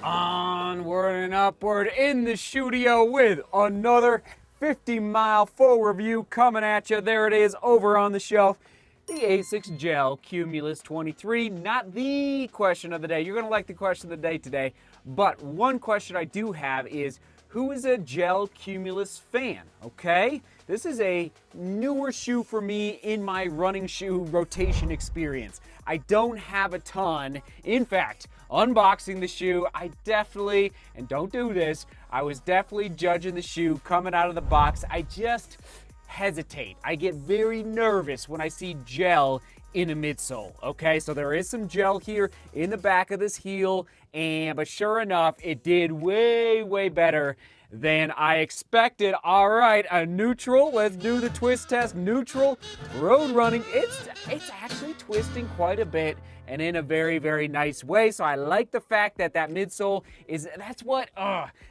Onward and upward in the studio with another 50-mile full review coming at you. There it is over on the shelf. The ASICS Gel-Cumulus 23. Not the question of the day. You're going to like the question of the day today. But one question I do have is, who is a Gel-Cumulus fan? Okay? This is a newer shoe for me in my running shoe rotation experience. I don't have a ton. In fact, unboxing the shoe, I definitely, and don't do this, I was definitely judging the shoe coming out of the box. I just hesitate. I get very nervous when I see gel in a midsole. Okay, so there is some gel here in the back of this heel, but sure enough, it did way better than I expected. All right, a neutral. Let's do the twist test. Neutral road running. It's actually twisting quite a bit and in a very nice way. So I like the fact that midsole is, that's what,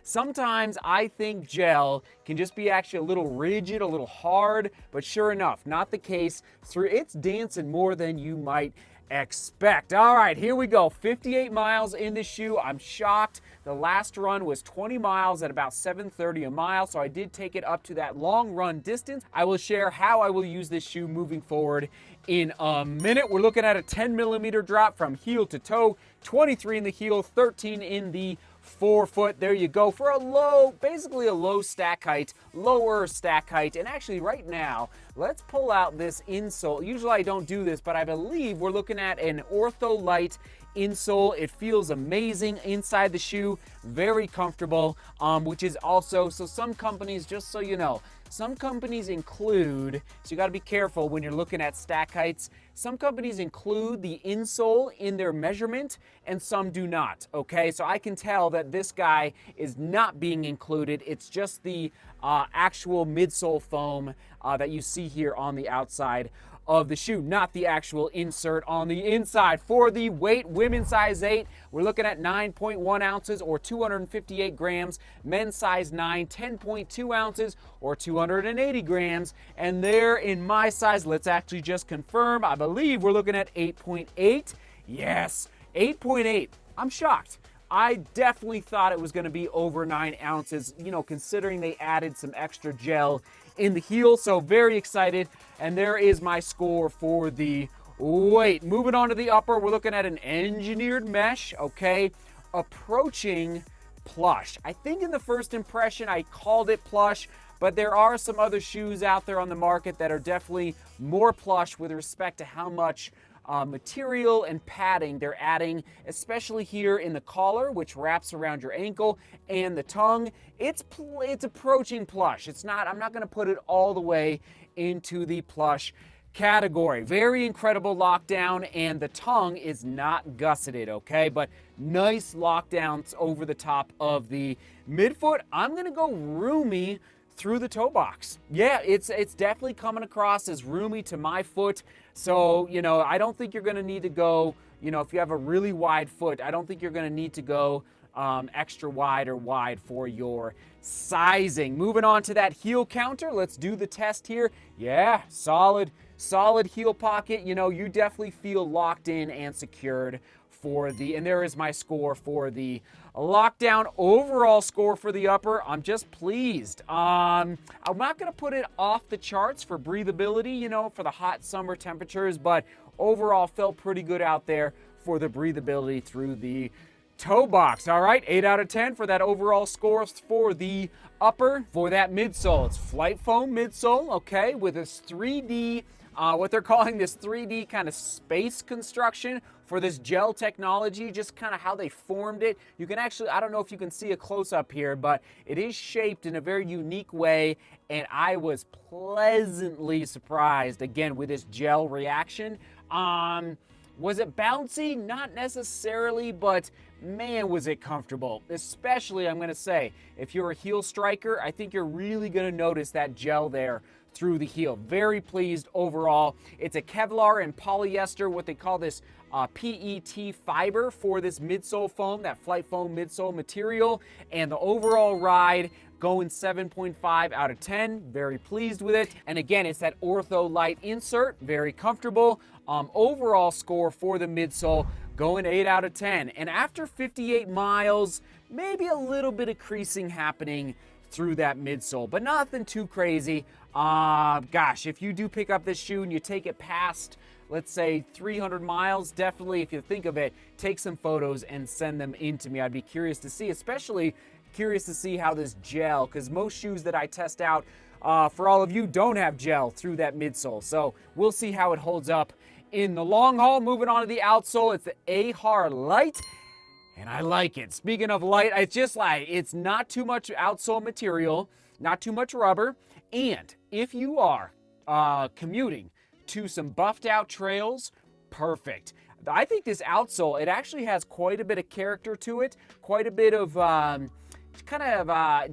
sometimes I think gel can just be actually a little rigid, a little hard, but sure enough, not the case. It's dancing more than you might expect. All right, here we go. 58 miles in the shoe. I'm shocked. The last run was 20 miles at about 7:30 a mile, so I did take it up to that long run distance. I will share how I will use this shoe moving forward in a minute. We're looking at a 10mm drop from heel to toe, 23 in the heel, 13 in the forefoot. There you go for a low, basically a lower stack height. And actually right now, let's pull out this insole. Usually I don't do this, but I believe we're looking at an Ortho Light insole. It feels amazing inside the shoe, very comfortable, which is also, so some companies, just so you know, some companies include, so you got to be careful when you're looking at stack heights. Some companies include the insole in their measurement and some do not, okay? So I can tell that this guy is not being included. It's just the actual midsole foam that you see here on the outside of the shoe, not the actual insert on the inside. For the weight, women's size 8, we're looking at 9.1 ounces or 258 grams. Men's size 9, 10.2 ounces or 280 grams. And there in my size, let's actually just confirm, I believe we're looking at 8.8. Yes, 8.8. I'm shocked. I definitely thought it was going to be over 9 ounces, you know, considering they added some extra gel in the heel. So very excited. And there is my score for the weight. Moving on to the upper, we're looking at an engineered mesh, okay, approaching plush. I think in the first impression I called it plush, but there are some other shoes out there on the market that are definitely more plush with respect to how much material and padding they're adding, especially here in the collar, which wraps around your ankle, and the tongue. It's approaching plush. It's not, I'm not going to put it all the way into the plush category. Very incredible lockdown, and the tongue is not gusseted, okay? But nice lockdowns over the top of the midfoot. I'm going to go roomy through the toe box. Yeah, it's definitely coming across as roomy to my foot. So, you know, I don't think you're going to need to go, you know, if you have a really wide foot, I don't think you're going to need to go extra wide or wide for your sizing. Moving on to that heel counter. Let's do the test here. Yeah, solid heel pocket. You know, you definitely feel locked in and secured for the, and there is my score for the lockdown. Overall score for the upper, I'm just pleased. I'm not going to put it off the charts for breathability, you know, for the hot summer temperatures, but overall felt pretty good out there for the breathability through the toe box. All right, 8 out of 10 for that overall score for the upper. For that midsole, it's flight foam midsole, okay, with this 3D, what they're calling this 3D kind of space construction for this gel technology, just kind of how they formed it. You can actually, I don't know if you can see a close-up here, but it is shaped in a very unique way, and I was pleasantly surprised, again, with this gel reaction. Was it bouncy? Not necessarily, but man, was it comfortable. Especially, I'm going to say, if you're a heel striker, I think you're really going to notice that gel there through the heel. Very pleased overall. It's a Kevlar and polyester, what they call this PET fiber for this midsole foam, that flight foam midsole material, and the overall ride going 7.5 out of 10. Very pleased with it. And again, it's that Ortho Light insert, very comfortable. Overall score for the midsole going 8 out of 10. And after 58 miles, maybe a little bit of creasing happening through that midsole, but nothing too crazy. Gosh, if you do pick up this shoe and you take it past, let's say 300 miles, definitely, if you think of it, take some photos and send them in to me. I'd be curious to see, especially curious to see how this gel, because most shoes that I test out for all of you don't have gel through that midsole. So we'll see how it holds up in the long haul. Moving on to the outsole, it's the ASICS Light, and I like it. Speaking of light, it's just like, it's not too much outsole material, not too much rubber, and if you are commuting to some buffed out trails, perfect. I think this outsole, it actually has quite a bit of character to it, quite a bit of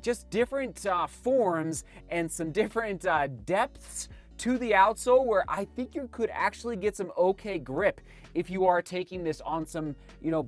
just different forms and some different depths to the outsole, where I think you could actually get some okay grip if you are taking this on some,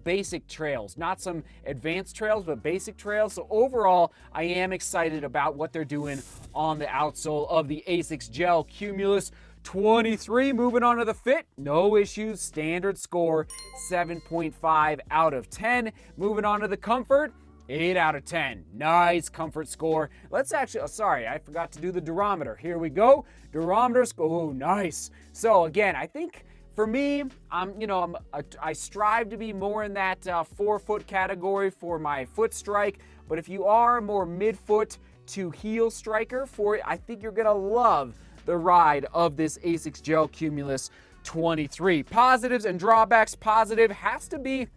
basic trails, not some advanced trails, but basic trails. So overall, I am excited about what they're doing on the outsole of the ASICS Gel-Cumulus 23. Moving on to the fit, no issues, standard score, 7.5 out of 10. Moving on to the comfort, 8 out of 10. Nice comfort score. Let's actually, sorry, I forgot to do the durometer. Here we go. Durometer score, oh, nice. So again, I think for me, I strive to be more in that 4-foot category for my foot strike. But if you are more mid-foot to heel striker for it, I think you're gonna love the ride of this ASICS Gel-Cumulus 23. Positives and drawbacks. Positive has to be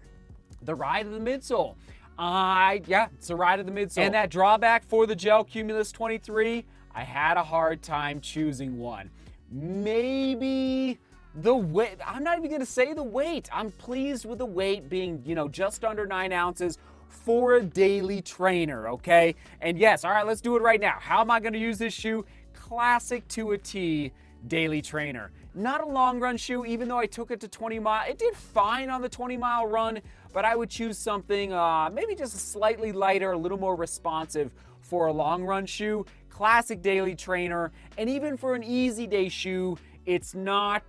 the ride of the midsole. Yeah, it's the ride of the midsole. And that drawback for the Gel-Cumulus 23, I had a hard time choosing one. Maybe the weight. I'm not even going to say the weight. I'm pleased with the weight being, just under 9 ounces for a daily trainer, okay? And yes, all right, let's do it right now. How am I going to use this shoe? Classic to a T daily trainer. Not a long run shoe, even though I took it to 20 miles. It did fine on the 20-mile run, but I would choose something maybe just slightly lighter, a little more responsive for a long run shoe. Classic daily trainer, and even for an easy day shoe, it's not,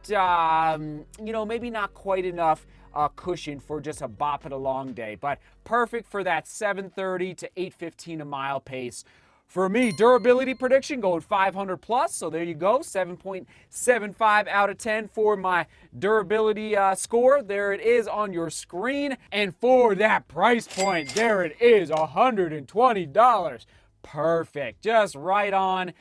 maybe not quite enough cushion for just a bop it along day, but perfect for that 7:30 to 8:15 a mile pace. For me, durability prediction going 500 plus, so there you go, 7.75 out of 10 for my durability score. There it is on your screen. And for that price point, there it is, $120. Perfect, just right on.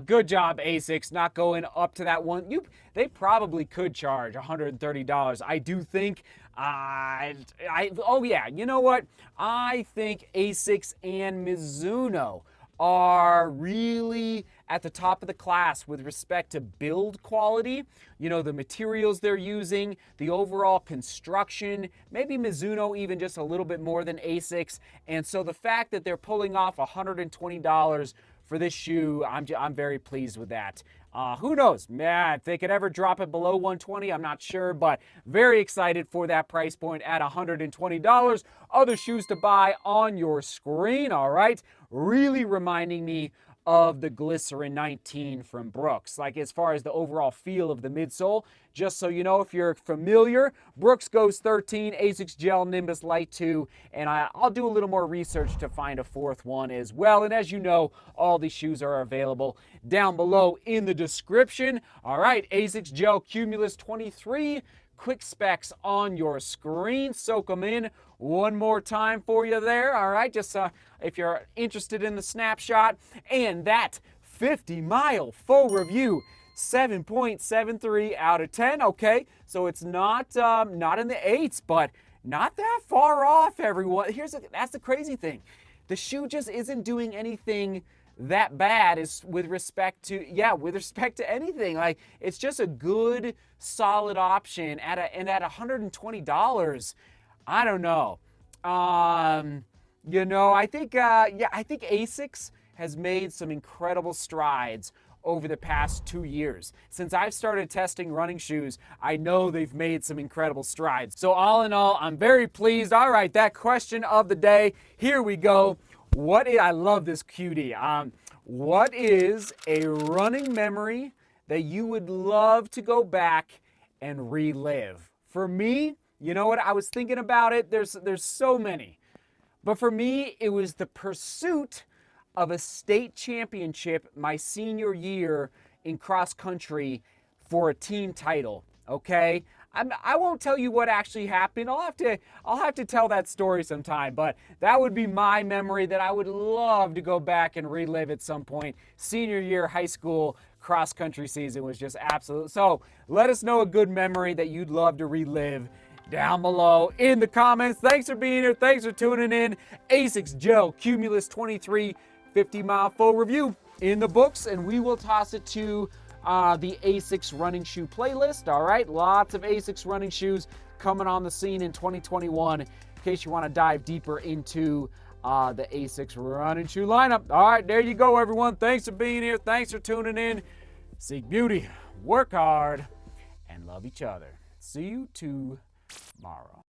Good job, ASICS, not going up to that one. They probably could charge $130. I do think, oh yeah, you know what? I think ASICS and Mizuno are really at the top of the class with respect to build quality, the materials they're using, the overall construction, maybe Mizuno even just a little bit more than ASICS. And so the fact that they're pulling off $120 for this shoe, I'm very pleased with that. Who knows? Man, if they could ever drop it below 120, I'm not sure, but very excited for that price point at $120. Other shoes to buy on your screen, all right? Really reminding me of the Glycerin 19 from Brooks. Like as far as the overall feel of the midsole, just so you know, if you're familiar, Brooks goes 13, ASICS Gel Nimbus Light 2, and I'll do a little more research to find a fourth one as well. And as you know, all these shoes are available down below in the description. All right, ASICS Gel-Cumulus 23, quick specs on your screen. Soak them in one more time for you there. All right, just if you're interested in the snapshot. And that 50-mile full review, 7.73 out of 10. Okay, so it's not not in the 8s, but not that far off, everyone. That's the crazy thing. The shoe just isn't doing anything that bad is with respect to anything. Like, it's just a good, solid option at $120. I don't know. I think ASICS has made some incredible strides over the past 2 years. Since I've started testing running shoes, I know they've made some incredible strides. So all in all, I'm very pleased. All right, that question of the day, here we go. I love this cutie. What is a running memory that you would love to go back and relive? For me, you know what? I was thinking about it. There's so many. But for me, it was the pursuit of a state championship my senior year in cross country for a team title, okay? I won't tell you what actually happened. I'll have to tell that story sometime, but that would be my memory that I would love to go back and relive at some point. Senior year high school cross country season was just absolute. So let us know a good memory that you'd love to relive down below in the comments. Thanks for being here. Thanks for tuning in. ASICS Gel-Cumulus 23 50-mile full review in the books, and we will toss it to the ASICS running shoe playlist. All right, lots of ASICS running shoes coming on the scene in 2021 in case you want to dive deeper into the ASICS running shoe lineup. All right, there you go, everyone. Thanks for being here. Thanks for tuning in. Seek beauty, work hard, and love each other. See you tomorrow.